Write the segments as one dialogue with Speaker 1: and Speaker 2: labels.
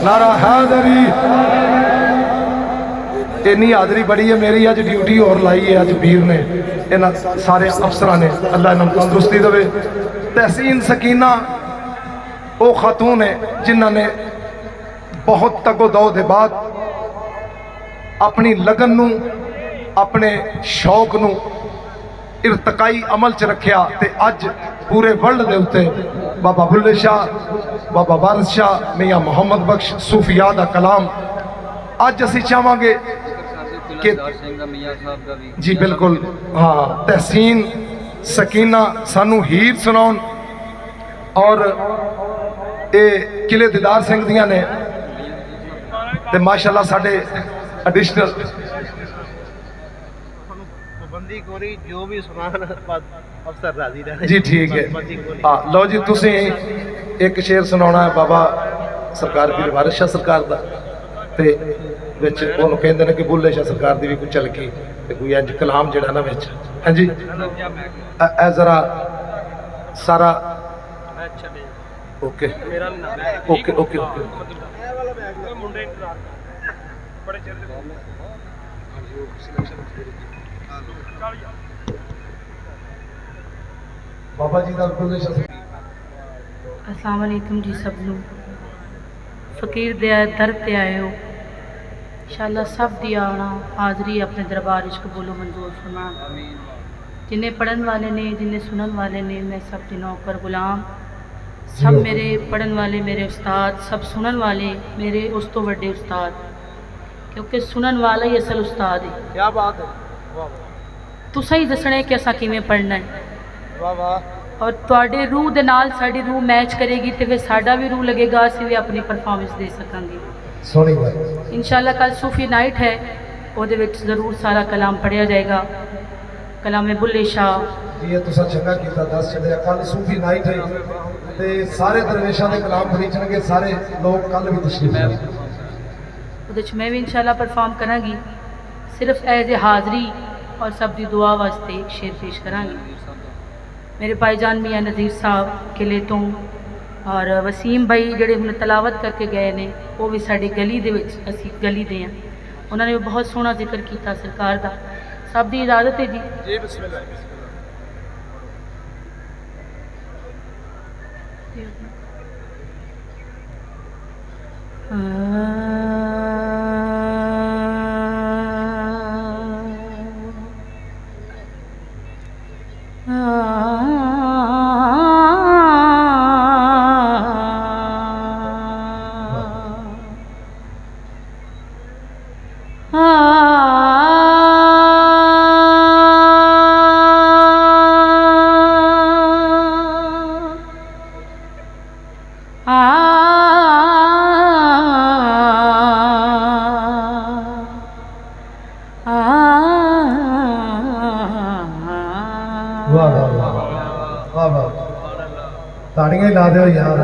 Speaker 1: नारा हैदरी। इन्नी हाजरी बड़ी है मेरी, अज ड्यूटी और लाई है अज वीर ने, इन्होंने सारे अफसर ने, अल्लाह इन्होंने तंदुरुस्ती देवे। तहसीन सकीना वो खातून है जिन्होंने बहुत तगोदो के बाद अपनी लगन नू, अपने शौक नू इरतकाई अमल च रखिया ते अज पूरे वर्ल्ड के उत्ते बाबा बुल्ले शाह, बाबा वारिस शाह, मियाँ मुहम्मद बख्श सूफिया दा कलाम अज असी चाहांगे कि जी बिल्कुल हाँ तहसीन सकीना सानू हीर सुनाउन और ये किले दीदार सिंह दियां ने ते माशाअल्लाह साडे एडिशनल
Speaker 2: पाबंदी कोरी जो भी सुनान अफसर राजी रहे
Speaker 1: जी ठीक है। हाँ लो जी तुसी एक शेर सुनाना है बाबा सरकार पीर वारिस शाह सरकार दा ते विच ओनू कहंदे ने कि बुल्ले शाह सरकार दी भी कोई झलकी ते कोई इंज कलाम जिहड़ा ना विच। हाँ जी ए जरा सारा ओके ओके ओके ओके बाबा जी दा बुल्ले शाह
Speaker 3: अस्सलाम वालेकुम जी सब नू। फकीर दे दर ते आए हो इंशाअल्लाह सब दी आना हाजरी अपने दरबार च कबूलो मंजूर फरमा। जिन्हें पढ़न वाले ने, जिन्हें सुनन वाले ने, मैं सब दी नौकर गुलाम, सब मेरे पढ़न वाले मेरे उस्ताद, सब सुनन वाले मेरे उस तो वड्डे उस्ताद, क्योंकि सुनन वाला ही असल उस्ताद है।
Speaker 2: क्या बात है, वाह
Speaker 3: तुसा ही दसना है कि असा किवें पढ़ना है
Speaker 2: वाह वाह।
Speaker 3: और तुहाडे रूह दे नाल साडी रूह मैच करेगी तो फिर साडा भी रूह लगेगा, असीं भी अपनी परफॉर्मेंस दे सकांगे।
Speaker 1: सोनी बात
Speaker 3: इंशाअल्लाह कल सूफी नाइट है, ਉਹਦੇ ਵਿੱਚ ज़रूर सारा कलाम पढ़िया जाएगा। कलाम बुल्ले शाह
Speaker 1: जी ये तुसा चंगा कीता दस छड़िया। कल सूफी नाइट है ते सारे दरवेशां दे कलाम खरीदणगे, सारे लोग कल भी तशरीफ लाए।
Speaker 3: ਉਹਦੇ 'ਚ मैं भी इंशाअल्लाह परफॉर्म करांगी, सिर्फ एज ए हाज़री और सब दी दुआ वास्ते एक शेर पेश करांगी। मेरे भाईजान मियाँ नज़ीर साहब किले तो और वसीम भाई जिहड़े हुण तलावत करके गए ने, वो भी साडी गली दे विच, असीं गली दे हां, उन्होंने बहुत सोहना जिक्र किया सरकार दा। सब दी इजाजत है जी।
Speaker 2: जी बिस्मिल्लाह।
Speaker 1: वाह वाह वाह वाह वाह, ताड़ियां ला दो यार।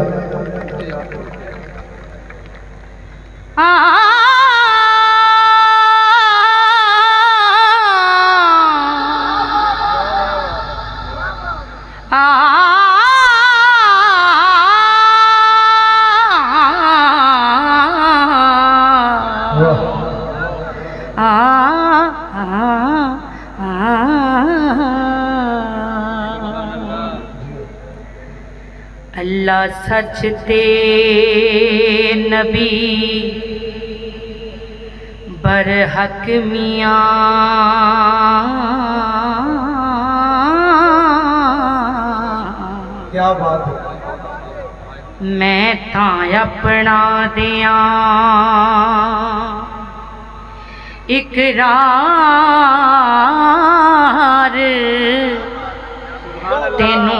Speaker 3: अल्लाह सच ते नबी बरहक मियाँ,
Speaker 1: क्या बात है।
Speaker 3: मैं तां अपना दिया इकरार तेनू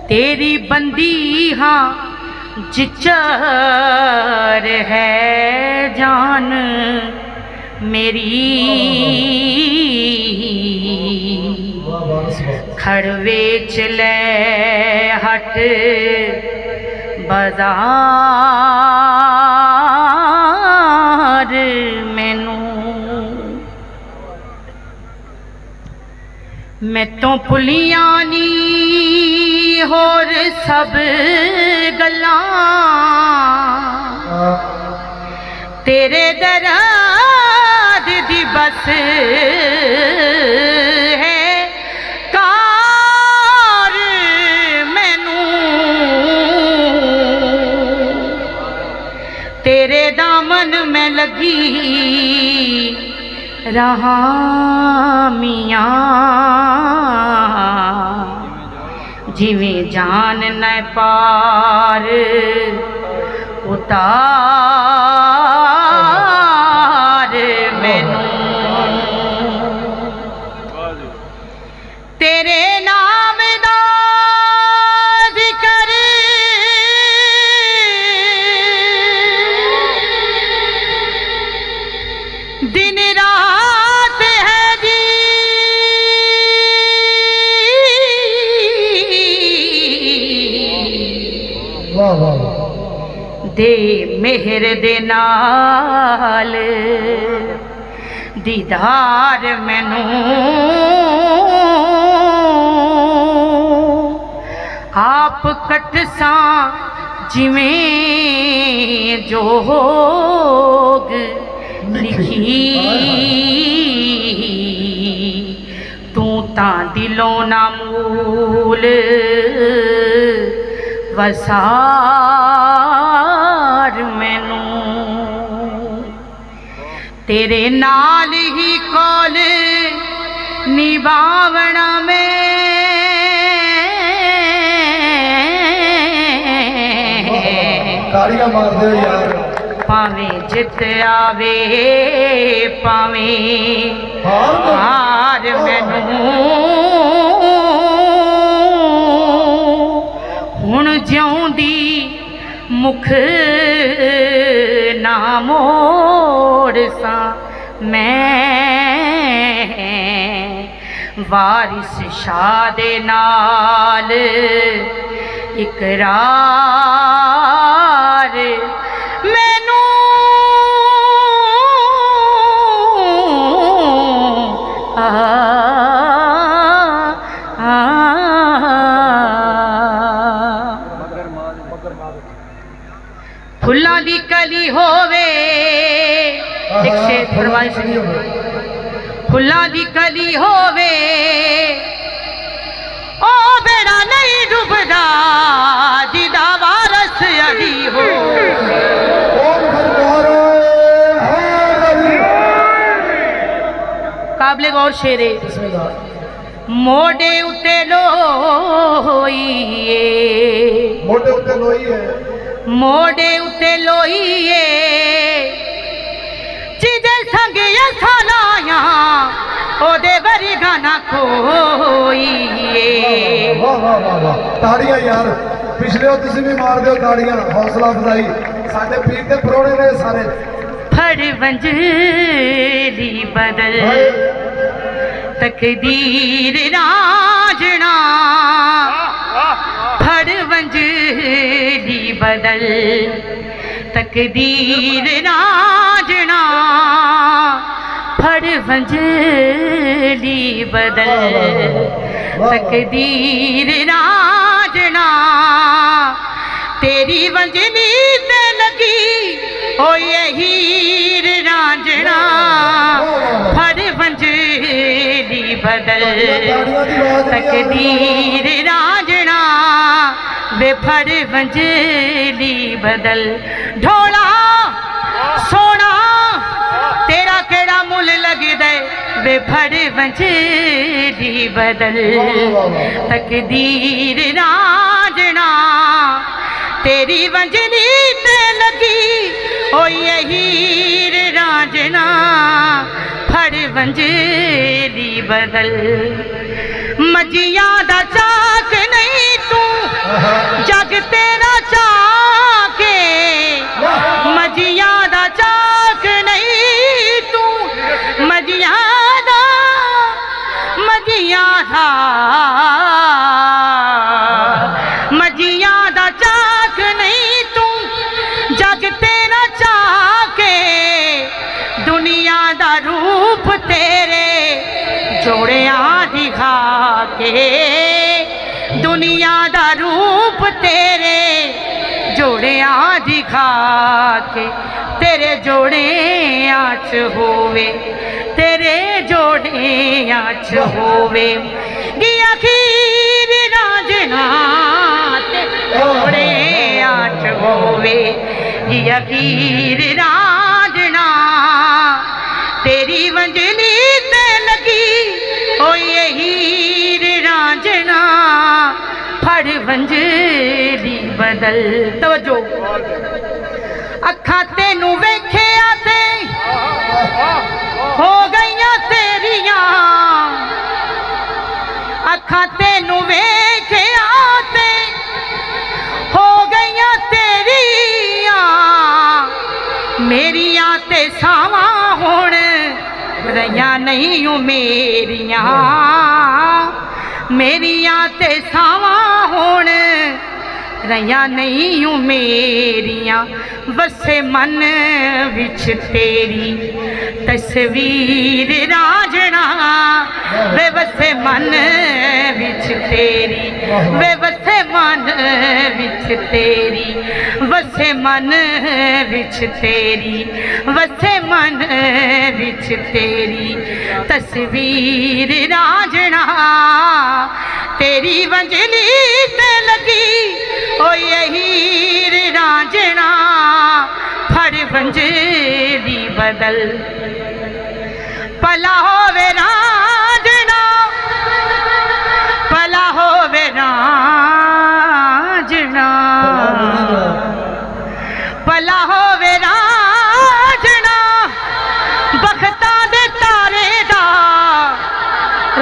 Speaker 3: तेरी बंदी हाँ जिचर है जान मेरी, खड़वे चले हट बाजार मैनू मैं तो भुलियां नी होर सब गल्लां तेरे दराद दी बस है कार मैनू तेरे दामन में लगी रहा मियां जिवें जान न पार उतार मैनू तेरे नाम दा जिक्र दिन रात है जी
Speaker 1: वाह वाह वाह।
Speaker 3: दे मेहर दे नाल दीदार मैनू आप कटसा जिवें जोग लिखी तू तां दिलों ना मूल वसार मैनू तेरे नाल ही कौल निभावना में
Speaker 1: ताड़ियां मार दो यार।
Speaker 3: पावें जित आवे पावें हार मैनू हुण जिउंदी मुख ना मोड़ सा मैं वारिस शाह दे नाल इकरार मैनू फुल्लां दी कली होवे एक शेर फरमाइश फुल्लां दी कली होवे ओ बेड़ा नहीं डुबदा जिदा वारस अली हो काबले गौर शेरे मोडे उते लोईए
Speaker 1: मोटे उत्ते लोई है
Speaker 3: मोडे उते लोईए जिदे संग असां लाया ओदे वर्गा ना कोईए
Speaker 1: वाह वाह वाह वाह। ताड़ियां यार पिछले हो तुसी भी मार दो ताड़ियां हौसला अफजाई साडे पीर दे परोड़े ने सारे
Speaker 3: फड़ वंजली बदल तकदीर राजना फड़ वंजली बदल तकदीर राजना फड़ वंजली बदल तकदीर राजना तेरी वंजनी ते लगी ओ ये हीर रांझना फड़ वंजली बदल तकदीर रांझना वे फड़ वंजली बदल ढोला सोना तेरा केड़ा मुल लगदे वे फड़ वंजली बदल तकदीर रांझना तेरी वंजनी ते लगी ओ ये हीर रांझना फड़ वंजली बदल मजिया दा चाक नहीं तू जग तेरा चाके मजिया दा चाक नहीं तू मजिया दा मजिया दा चाक नहीं तू जग तेरा चाके दुनिया दा रूप तेरे जोड़िया दिखा दुनिया दा रूप तेरे जोड़िया दिखा के तेरे जोड़िया च होवे तेरे जोड़िया च होवे गी अखीर रांझना ते जोड़िया च होवे गी अखीर रांझना तेरी वंजली ते लगी होए हीर रांझना फड़ वंजली बदल तवज्जो अखा तेनू वेखिया ते हो गईयां तेरियां अखा तेनू वेखिया ते हो गईयां तेरियां मेरियां ते सावां हुण रहियां नहीं हूं मेरियां मेरियां ते सावां हुण रहियां नहीं हूं मेरियां वसे मन विच तेरी तस्वीर रांझना वे वसे मन विच तेरी वे वसे मन विच तेरी वसे मन विच तेरी वसे मन विच तेरी तस्वीर रांझना तेरी वंजली ते लगी ओ हीर रांझना फड़ वंजली बदल भला होवे रांझना भला होवे रांझना भला होवे रांझना बखता दे तारे दा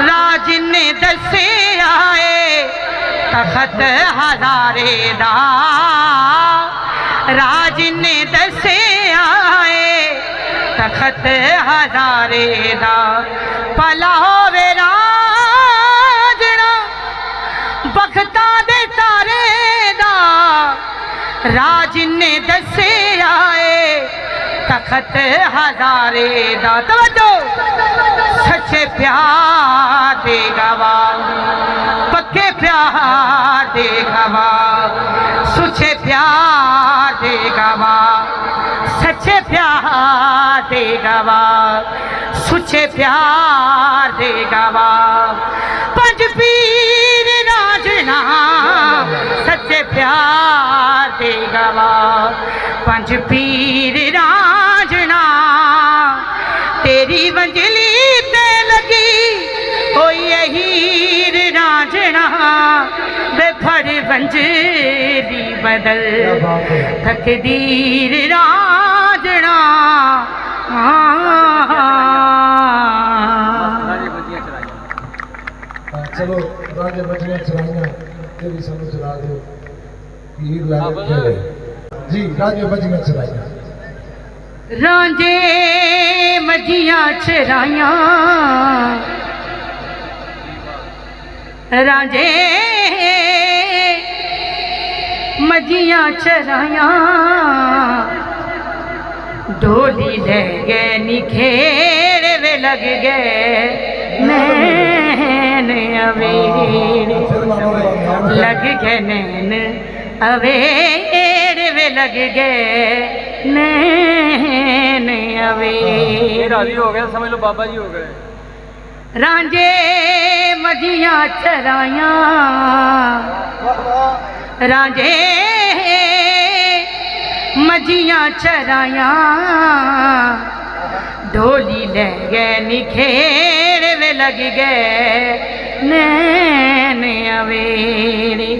Speaker 3: राज ने दसे आए तखत हजारे दा राज ने दसे आए तखत हजारे दा भला होवे रांझना बखता दे तारे दा राज ने दसे आए तखत हजारे दा तवज्जो सच्चे प्यार दे गवाह पक्के प्यार दे गवाह सुचे प्यार दे गवाह सच्चे प्यार दे गवाह सुचे प्यार दे गवाह पंज पीर रांझना सच्चे प्यार दे गवाह पंज पीर रांझना तेरी वंजली ते लगी होई हीर रांझना वे फड़ वंजली बदल तकदीर रांझना
Speaker 1: चलो राजे बजने चलाइया तेरी समझ चला दो हीर लागे जी राजे बजने चलाइया
Speaker 3: रांझे मजियां चराइयां रांझे मजियां चराइयां डोली ले गए निखेर वे लग गए नैन अवेर लग गए नैन अवेर वे लग गए नैन अवेर
Speaker 2: राजी हो गया समझ लो बाबा जी हो गए
Speaker 3: रांझे मजियां चराइयां रांझे मजियां चराइयां ढोली ले गए निखेर वे लग गए नैन अवेरे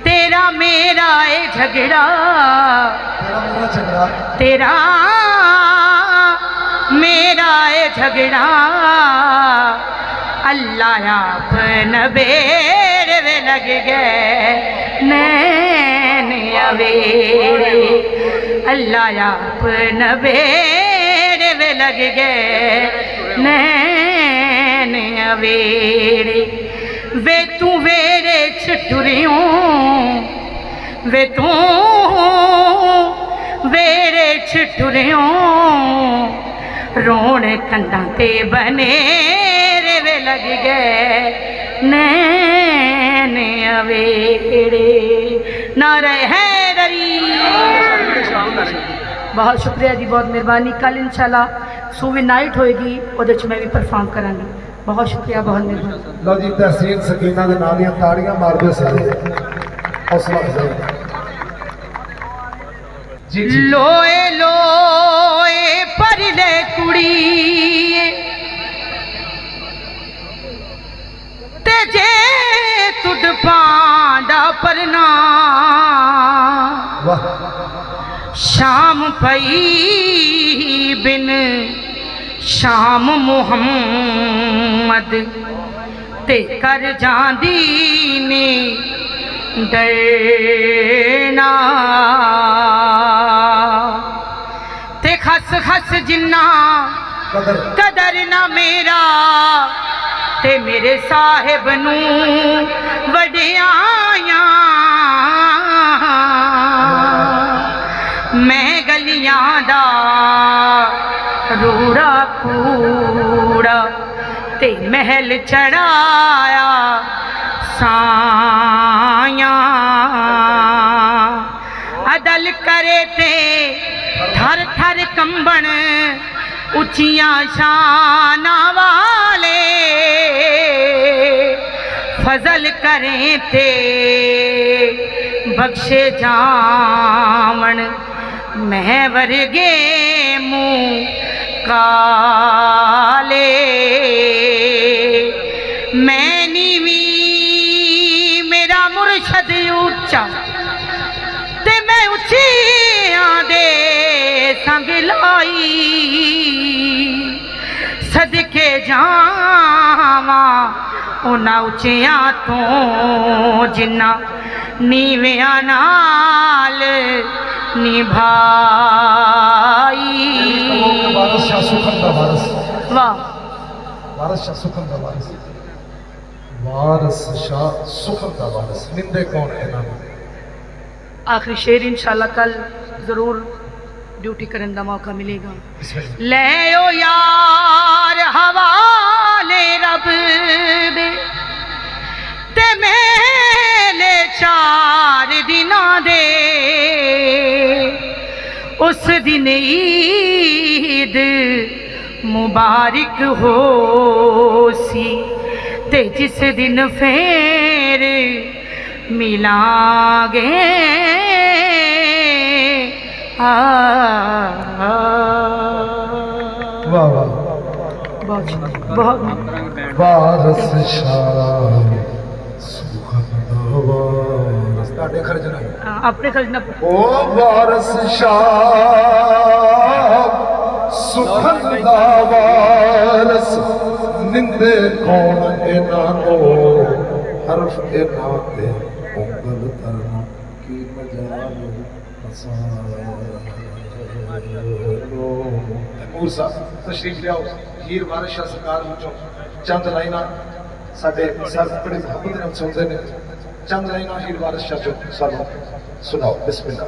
Speaker 3: तेरा मेरा ए झगड़ा तेरा मेरा ए झगड़ा अल्लाह आप नबेर वे लग गए नैन अवेरे अल्लाह आप नबेर वे लग गए नैन अवेरे वे तू वेरे छुटुरियों वे तू वेरे छुटुरियों रोण कंधा ते बने वे लग गए नैन अवेड़े नारे हैदरी। बहुत शुक्रिया जी, बहुत मेहरबानी। कल इंशाल्लाह सूवी नाइट होएगी, ਉਹਦੇ ਚ मैं भी परफॉर्म करांगी। बहुत शुक्रिया, बहुत मेहरबानी।
Speaker 1: ਲਓ ਜੀ ਤਹਿਸੀਨ ਸਕੀਨਾ ਦੇ ਨਾਲ ਦੀਆਂ ਤਾੜੀਆਂ ਮਾਰਦੇ ਸਾਰੇ, ਹੌਸਲਾ ਅਫਜ਼ਾਈ। ਜੀ ਜੀ
Speaker 3: लोए लोए परले कुड़ी ते जे तुड पांडा परना
Speaker 1: ਵਾਹ
Speaker 3: शाम पई बिन शाम मुहम्मद ते कर जांदी ने डरना ते खस खस जिन्ना
Speaker 1: ਕਦਰ
Speaker 3: कदर ना मेरा ते मेरे साहिब नू वडियाया। मैं गलियां दा रूड़ा कूड़ा ते महल चढ़ाया साया। अदल करे ते थर थर कंबण उचियां शाना वाले, फजल करें ते बख्शे जावण मैं वर्गे मुँह काले। मैं नीवी मेरा मुर्शद ऊंचा ते मैं उचियां दे संग लाई। सदके जावा उन्हां उचियां तो जिन्ना नीवियां नाल निभाई।
Speaker 1: ਵਾਰਸ ਸ਼ਾਹ ਸੁਖਨ ਦਾ ਵਾਰਸ,
Speaker 3: वाह
Speaker 1: ਵਾਰਸ ਸ਼ਾਹ ਸੁਖਨ ਦਾ ਵਾਰਸ, ਵਾਰਸ ਸ਼ਾਹ ਸੁਖਨ ਦਾ ਵਾਰਸ। ਨਿੰਦੇ ਕੌਣ ਇਹਨਾਂ ਨੂੰ?
Speaker 3: आखिरी शेर इंशाल्लाह कल जरूर ड्यूटी करने का मौका मिलेगा।
Speaker 1: ਬਿਸਮਿल्लाह।
Speaker 3: ले ओ यार हवाले रब दे ते मेले 4 दिनां दे, उस दिन ईद मुबारक हो सी ते जिस दिन फेर मिलांगे।
Speaker 1: ਵਾਹ ਵਾਹ
Speaker 3: बहुत बहुत
Speaker 1: ਵਾਰਸ ਸ਼ਾਹ ਸੁਖਨ ਦਾ ਵਾਰਸ। ਤੁਹਾਡੇ ਖਰਜਣਾ
Speaker 3: अपने खजना
Speaker 1: ਓ ਵਾਰਸ ਸ਼ਾਹ ਸੁਖਨ ਦਾ ਵਾਰਸ। ਨਿੰਦੇ ਕੌਣ ਇਹਨਾਂ ਨੂੰ? ਹਰਫ ਇਹਨਾਂ ਤੇ ਉਂਗਲ ਧਰਨਾ ਕੀ ਮਜਾਲ ਮੂਰ ਸਾਹਿਬ ਤਸ਼ਰੀਫ ਲਿਆਓ। ਹੀਰ ਵਾਰਿਸ ਸ਼ਾਹ ਸਰਕਾਰ ਵਿੱਚੋਂ ਚੰਦ ਲਾਈਨਾਂ ਸਾਡੇ ਸਰ ਬੜੇ ਮੁਹੱਬਤ ਨਾਲ ਸੁਣਦੇ ਨੇ। ਚੰਦ ਲਾਈਨਾਂ ਹੀਰ ਵਾਰਿਸ ਸ਼ਾਹ ਚੋਂ ਸਾਨੂੰ ਸੁਣਾਓ। ਬਿਸਮਿਲ੍ਲਾ।